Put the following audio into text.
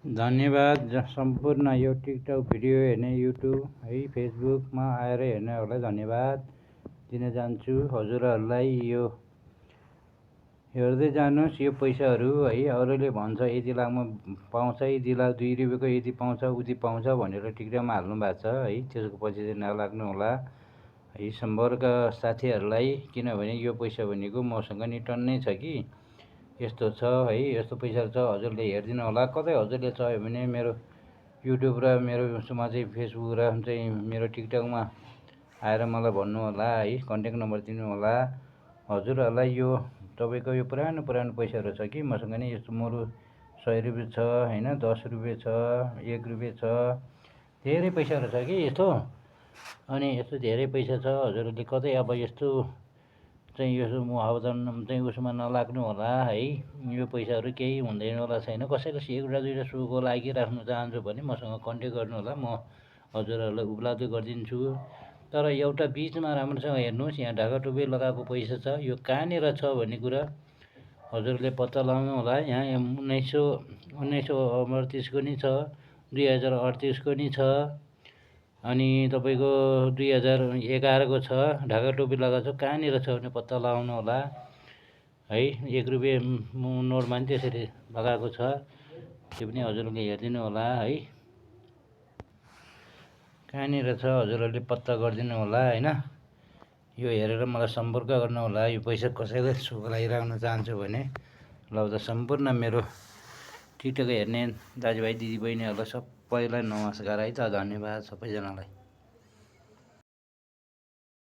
धन्यवाद सम्पूर्ण यो टिकटक भिडियो हेर्ने युट्युब है फेसबुकमा आएर हेर्नेहरूलाई धन्यवाद दिन चाहन्छु। हजुरहरूलाई यो हेर्दै जानुहोस् यो पैसाहरू है। अरूले भन्छ यति लाखमा पाउँछ, यति लाख 2 रुपियाँको यति पाउँछ उति पाउँछ भनेर टिकटकमा हाल्नु भएको छ है। त्यसको पछि चाहिँ नलाग्नु होला है सम्पर्क साथीहरूलाई, किनभने यो पैसा भनेको मसँग नि टन्नै छ कि यस्तो छ है, यस्तो पैसा छ। हजुरले हेरिदिनु होला। कतै हजुरले चाह्यो भने मेरो युट्युब र मेरो उसमा चाहिँ फेसबुक र चाहिँ मेरो टिकटकमा आएर मलाई भन्नु होला है, कन्ट्याक्ट नम्बर दिनु होला। हजुरहरूलाई यो तपाईँको यो पुरानो पैसाहरू छ कि मसँग नि यस्तो मेरो 100 रुपियाँ छ हैन, 10 रुपियाँ छ, 1 रुपियाँ छ, धेरै पैसाहरू छ कि यस्तो। अनि यस्तो धेरै पैसा छ। हजुरहरूले कतै अब यस्तो चाहिँ यो मुहावदन चाहिँ उसमा नलाग्नु होला है। यो पैसाहरू केही हुँदैन होला छैन। कसैले 1 वा 2 सोको लागि राख्नु चाहन्छु भने मसँग कन्ट्याक्ट गर्नु होला, म हजुरहरूलाई उपलब्ध गरिदिन्छु। तर एउटा बिचमा राम्रोसँग हेर्नुहोस्, यहाँ ढाका टोपी लगाएको पैसा छ। यो कहाँनिर छ भन्ने कुरा हजुरले पत्ता लगाउनु होला। यहाँ 1938 को नि छ, 2038 को नि छ, अनि तपाईँको 2011 को छ। ढाका टोपी लगाएको छ, कहाँनिर छ भने पत्ता लगाउनु होला है। 1 रुपियाँ नोटमा नि त्यसरी लगाएको छ, त्यो पनि हजुरले हेरिदिनु होला है। कहाँनिर छ हजुरहरूले पत्ता गरिदिनु होला हैन। यो हेरेर मलाई सम्पर्क गर्नु होला। यो पैसा कसैले सुको लागि राख्न चाहन्छु भने ल त सम्पूर्ण मेरो टिकटक हेर्ने दाजुभाइ दिदीबहिनीहरूलाई सबैलाई नमस्कार है त। धन्यवाद सबैजनालाई।